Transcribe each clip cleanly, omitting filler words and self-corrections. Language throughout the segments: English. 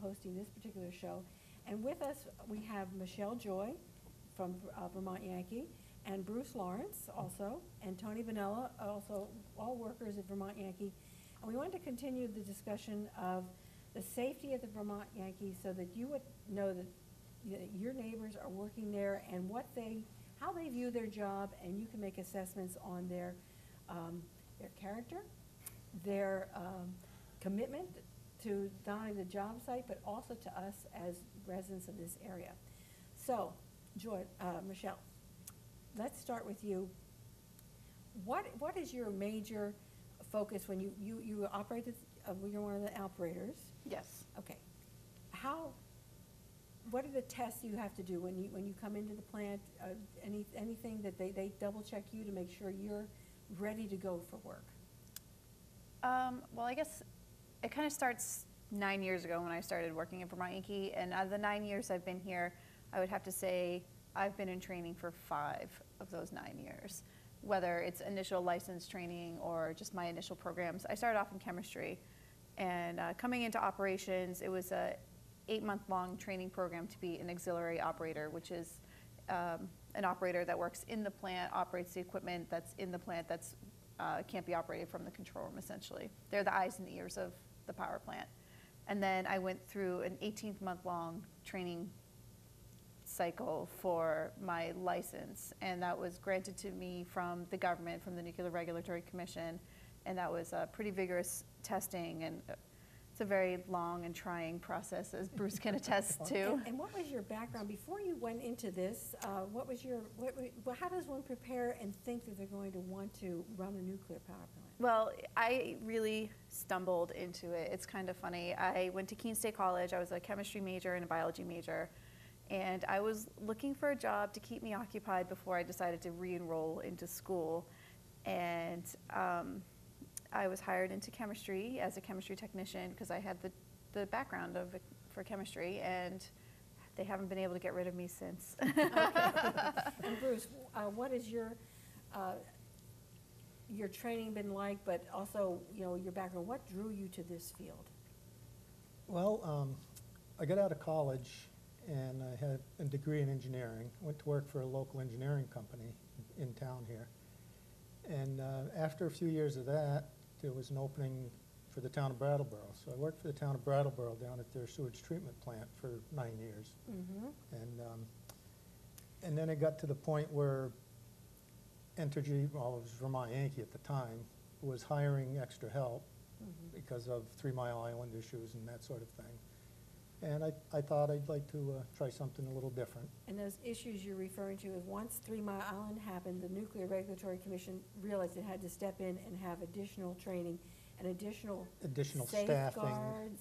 hosting this particular show. And with us, we have Michelle Joy from Vermont Yankee, and Bruce Lawrence also, and Tony Vanella, also all workers at Vermont Yankee. And we wanted to continue the discussion of the safety of the Vermont Yankee so that you would know that your neighbors are working there and how they view their job, and you can make assessments on their character, their commitment to not only the job site, but also to us as residents of this area. So, Joy, Michelle, let's start with you. What is your major focus when you operate this, you're one of the operators? Yes. Okay. What are the tests you have to do when you come into the plant? Anything that they double check you to make sure you're ready to go for work? Well, I guess it kind of starts 9 years ago when I started working at Vermont Yankee, and out of the 9 years I've been here, I would have to say I've been in training for 5 of those 9 years, whether it's initial license training or just my initial programs. I started off in chemistry, and coming into operations, it was a 8-month-long training program to be an auxiliary operator, which is an operator that works in the plant, operates the equipment that's in the plant that's can't be operated from the control room, essentially. They're the eyes and ears of the power plant. And then I went through an 18-month-long training cycle for my license, and that was granted to me from the government, from the Nuclear Regulatory Commission, and that was pretty vigorous testing, and it's a very long and trying process, as Bruce can attest to. And what was your background before you went into this? What was how does one prepare and think that they're going to want to run a nuclear power plant? Well, I really stumbled into it. It's kind of funny. I went to Keene State College. I was a chemistry major and a biology major, and I was looking for a job to keep me occupied before I decided to re-enroll into school. And I was hired into chemistry as a chemistry technician because I had the background for chemistry, and they haven't been able to get rid of me since. Okay. And Bruce, what is your training been like, but also your background? What drew you to this field? Well, I got out of college and I had a degree in engineering. Went to work for a local engineering company in town here. And after a few years of that, there was an opening for the town of Brattleboro. So I worked for the town of Brattleboro down at their sewage treatment plant for 9 years. Mm-hmm. And then it got to the point where Entergy, well, it was Vermont Yankee at the time, was hiring extra help because of 3 Mile Island issues and that sort of thing. And I thought I'd like to try something a little different. And those issues you're referring to, once 3 Mile Island happened, the Nuclear Regulatory Commission realized it had to step in and have additional training and additional staffing,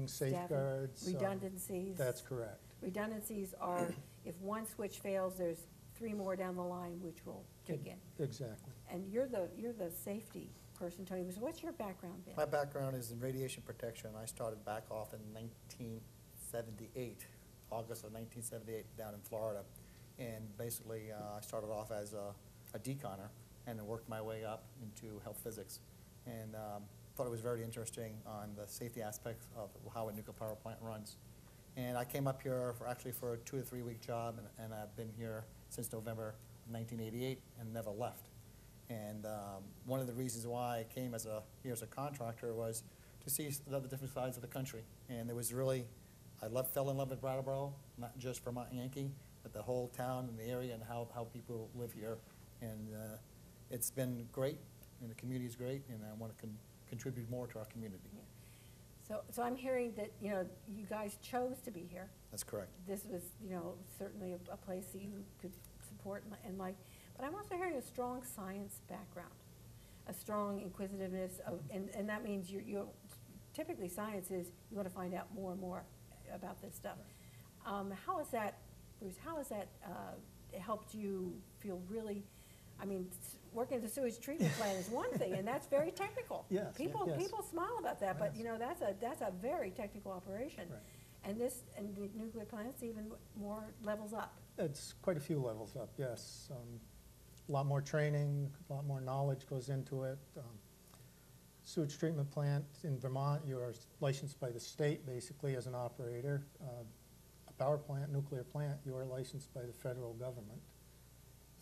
safeguards. Redundancies. That's correct. Redundancies are if one switch fails, there's 3 more down the line which will kick in. Exactly. And you're the safety person, Tony. So what's your background been? My background is in radiation protection. I started back off in 1978, August of 1978, down in Florida. And basically, I started off as a deconner and then worked my way up into health physics. And thought it was very interesting on the safety aspects of how a nuclear power plant runs. And I came up here for a 2 or 3 week job, and I've been here since November of 1988 and never left. And one of the reasons why I came here as a contractor was to see the different sides of the country. And it was really, fell in love with Brattleboro, not just Vermont Yankee, but the whole town and the area and how people live here. And it's been great, and the community is great, and I want to contribute more to our community. Yeah. So I'm hearing that you guys chose to be here. That's correct. This was certainly a place that you could support and like. But I'm also hearing a strong science background, a strong inquisitiveness, and that means you typically science is you want to find out more and more about this stuff. How has that, Bruce? How has that helped you feel really? I mean, working at the sewage treatment plant is one thing, and that's very technical. Yes, people smile about that, but yes. that's a very technical operation. Right. And the nuclear plant's even more levels up. It's quite a few levels up, yes. A lot more training, a lot more knowledge goes into it. sewage treatment plant in Vermont, you are licensed by the state basically as an operator. A power plant, nuclear plant, you are licensed by the federal government.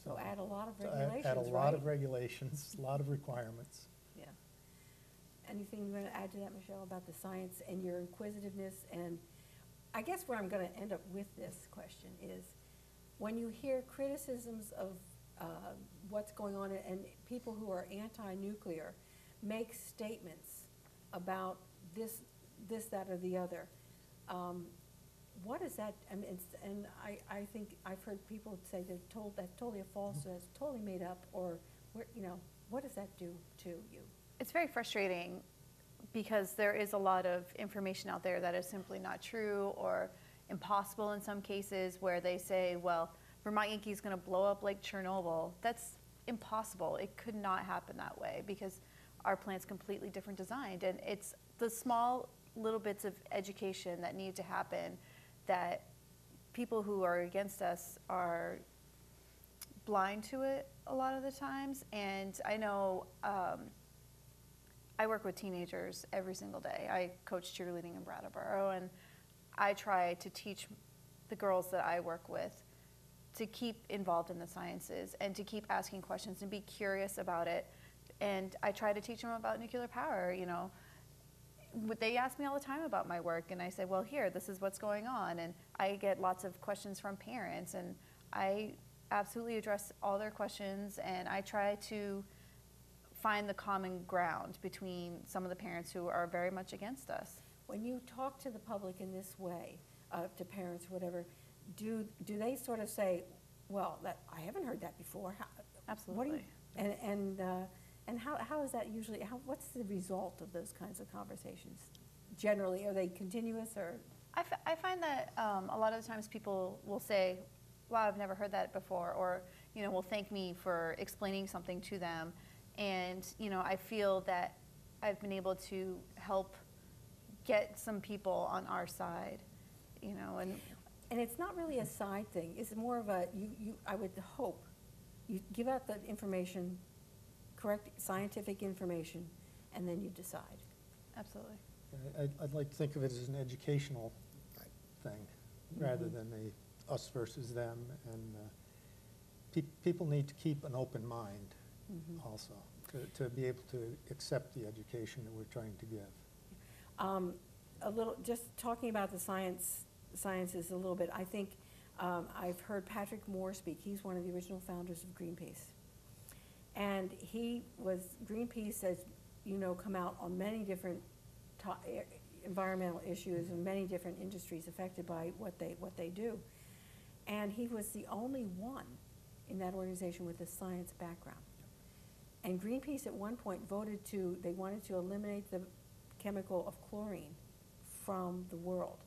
So add a lot of So regulations, add a lot right? of regulations, a lot of requirements. Yeah. Anything you want to add to that, Michelle, about the science and your inquisitiveness? And I guess where I'm going to end up with this question is, when you hear criticisms of what's going on and people who are anti-nuclear make statements about this, that, or the other, what is that? I mean, I think I've heard people say they're told that's totally a falsehood, it's totally made up, or what does that do to you? It's very frustrating because there is a lot of information out there that is simply not true or impossible in some cases, where they say, well, Vermont Yankee is going to blow up Lake Chernobyl. That's impossible. It could not happen that way because our plant's completely different designed, and it's the small little bits of education that need to happen that people who are against us are blind to it a lot of the times. And I know I work with teenagers every single day. I coach cheerleading in Brattleboro, and I try to teach the girls that I work with to keep involved in the sciences and to keep asking questions and be curious about it. And I try to teach them about nuclear power. They ask me all the time about my work, and I say, well, here, this is what's going on. And I get lots of questions from parents, and I absolutely address all their questions, and I try to find the common ground between some of the parents who are very much against us. When you talk to the public in this way, to parents, whatever, do they sort of say, well, that I haven't heard that before? Absolutely. And how is that usually, what's the result of those kinds of conversations? Generally, are they continuous or? I find that a lot of the times people will say, wow, I've never heard that before, or will thank me for explaining something to them. And I feel that I've been able to help get some people on our side, And it's not really a side thing. It's more of I would hope, you give out the information, correct scientific information, and then you decide. Absolutely. I'd like to think of it as an educational thing rather than a us versus them. And people need to keep an open mind also to be able to accept the education that we're trying to give. A little, just talking about the sciences a little bit, I think I've heard Patrick Moore speak. He's one of the original founders of Greenpeace. And Greenpeace has, come out on many different environmental issues and many different industries affected by what they do. And he was the only one in that organization with a science background. And Greenpeace at one point they wanted to eliminate the chemical of chlorine from the world.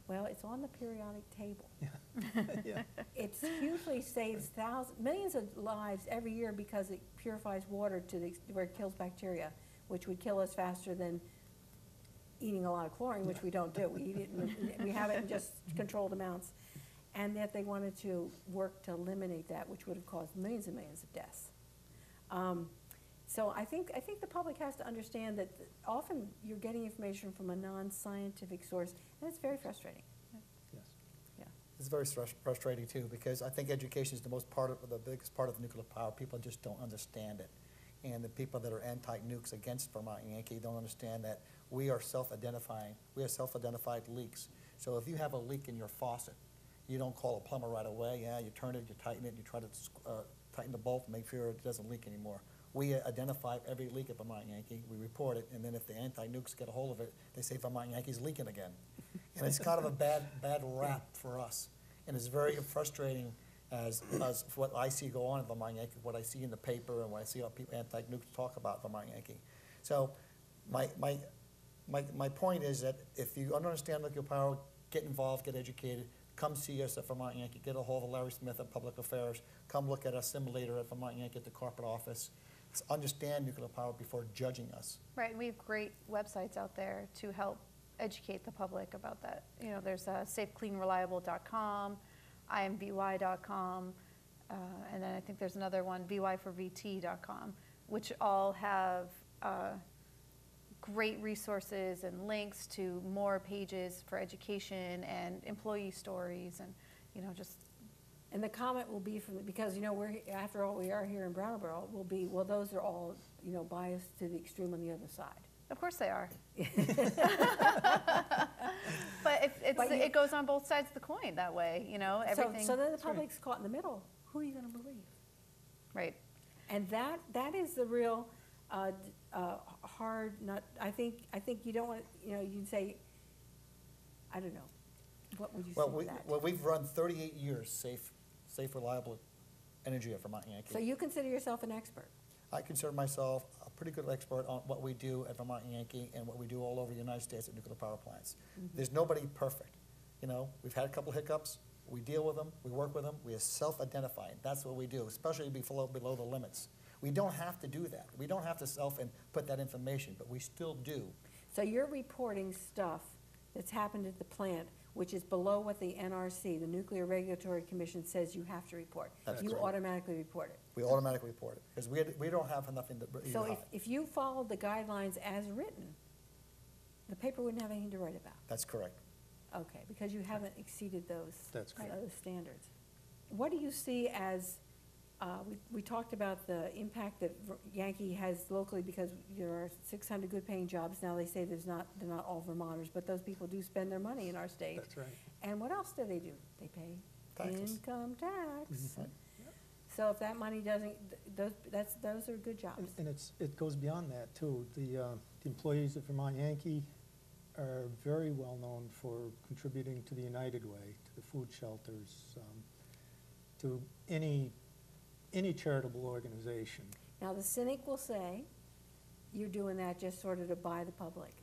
Well, it's on the periodic table. Yeah. Yeah. It hugely saves millions of lives every year because it purifies water to where it kills bacteria, which would kill us faster than eating a lot of chlorine, which we don't do. We eat it, we have it in just controlled amounts. And that they wanted to work to eliminate that, which would have caused millions and millions of deaths. So I think the public has to understand that often you're getting information from a non-scientific source, and it's very frustrating. Yes. Yeah. It's very frustrating too, because I think education is the biggest part of nuclear power. People just don't understand it. And the people that are anti-nukes against Vermont Yankee don't understand that we are self-identifying. We have self-identified leaks. So if you have a leak in your faucet, you don't call a plumber right away. Yeah, you turn it, you tighten it, you try to tighten the bolt, make sure it doesn't leak anymore. We identify every leak at Vermont Yankee, we report it, and then if the anti-nukes get a hold of it, they say Vermont Yankee's leaking again. And it's kind of a bad rap for us. And it's very frustrating as what I see go on at Vermont Yankee, what I see in the paper, and what I see how people anti-nukes talk about Vermont Yankee. So my point is that if you understand nuclear power, get involved, get educated, come see us at Vermont Yankee, get a hold of Larry Smith at Public Affairs, come look at our simulator at Vermont Yankee at the corporate office. Understand nuclear power before judging us. Right, we have great websites out there to help educate the public about that. There's safecleanreliable.com, imvy.com, and then I think there's another one, vyforvt.com, which all have great resources and links to more pages for education and employee stories and, just. And the comment will be from, because, after all, we are here in Brattleboro, will be, well, those are all, biased to the extreme on the other side. Of course they are. But it goes on both sides of the coin that way, everything. So then the public's caught in the middle. Who are you going to believe? Right. And that is the real hard nut. I think you don't want, you'd say, I don't know. What would you say to that? Well, we've run 38 years safe, reliable energy at Vermont Yankee. So you consider yourself an expert? I consider myself a pretty good expert on what we do at Vermont Yankee and what we do all over the United States at nuclear power plants. There's nobody perfect. We've had a couple hiccups. We deal with them. We work with them. We are self-identifying. That's what we do, especially below the limits. We don't have to do that. We don't have to put that information, but we still do. So you're reporting stuff that's happened at the plant, which is below what the NRC, the Nuclear Regulatory Commission, says you have to report. That's You correct. automatically report it. We automatically report it because we don't have nothing to hide. So if you followed the guidelines as written, the paper wouldn't have anything to write about. That's correct. Okay, because you haven't exceeded those, That's correct. those standards. What do you see as, we talked about the impact that Yankee has locally because there are 600 good-paying jobs. Now they say they're not all Vermonters, but those people do spend their money in our state. That's right. And what else do? They pay Taxes. income tax. Right. So if that money doesn't, those are good jobs. And it goes beyond that, too. The employees at Vermont Yankee are very well known for contributing to the United Way, to the food shelters, to any charitable organization. Now, the cynic will say, you're doing that just sort of to buy the public.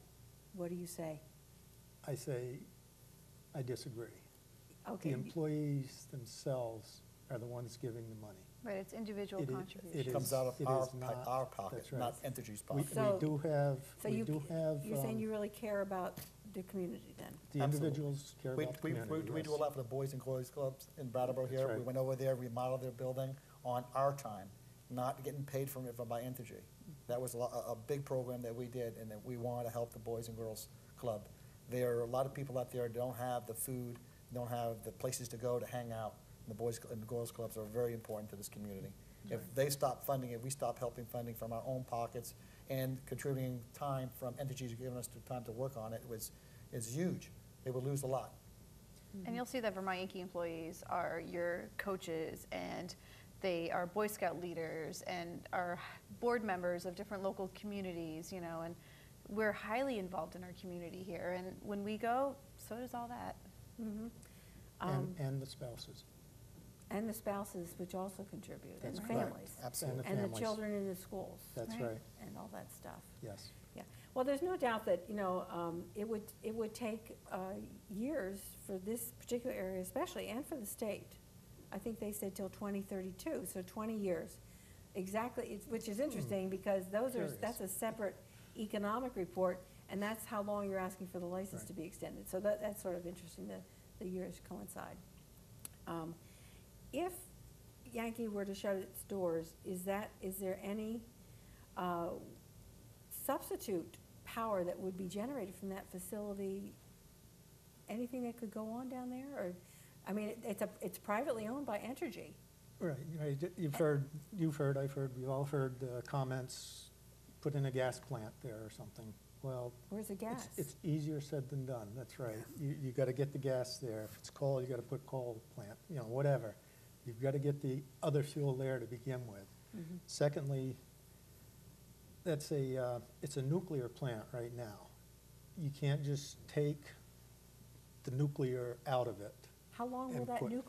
What do you say? I say, I disagree. Okay. The employees themselves are the ones giving the money. Right, it's individual It is- contributions. it Comes out of it our is not- our pocket, that's right. not Entergy's We pocket. So- do have, So you're saying the you really care about the community then? individuals care We about the community, we do a yes. lot for the Boys and Girls Clubs in Brattleboro That's here. We right. went over there, remodeled their building on our time, not getting paid from it by Entergy. That was a big program that we did, and that we wanted to help the Boys and Girls Club. There are a lot of people out there who don't have the food, don't have the places to go to hang out. And the Boys and Girls Clubs are very important to this community. If they stop funding it, we stop helping funding from our own pockets and contributing time from Entergy's giving us the time to work on it is huge. They would lose a lot. And you'll see that Vermont Yankee employees are your coaches, and they are Boy Scout leaders and are board members of different local communities, and we're highly involved in our community here. And when we go, so does all that. Mm-hmm. And the spouses. And the spouses, which also contribute, and That's the correct. families. Absolutely. And the families. children in the schools. That's Right. right, And all that stuff. yes. Yeah. Well, there's no doubt that, it would take years for this particular area especially, and for the state. I think they said till 2032, so 20 years. Exactly, which is interesting because Curious. that's a separate economic report, and that's how long you're asking for the license Right. to be extended. So that's sort of interesting, the years coincide. If Yankee were to shut its doors, is there any substitute power that would be generated from that facility? Anything that could go on down there, or, I mean, it's privately owned by Entergy. Right, you've heard, I've heard, we've all heard comments, put in a gas plant there or something. Well, Where's the gas? it's easier said than done, that's right. You gotta get the gas there. If it's coal, you gotta put coal plant, whatever. You've gotta get the other fuel there to begin with. Mhm. Secondly, it's a nuclear plant right now. You can't just take the nuclear out of it. How long will and that put- nuclear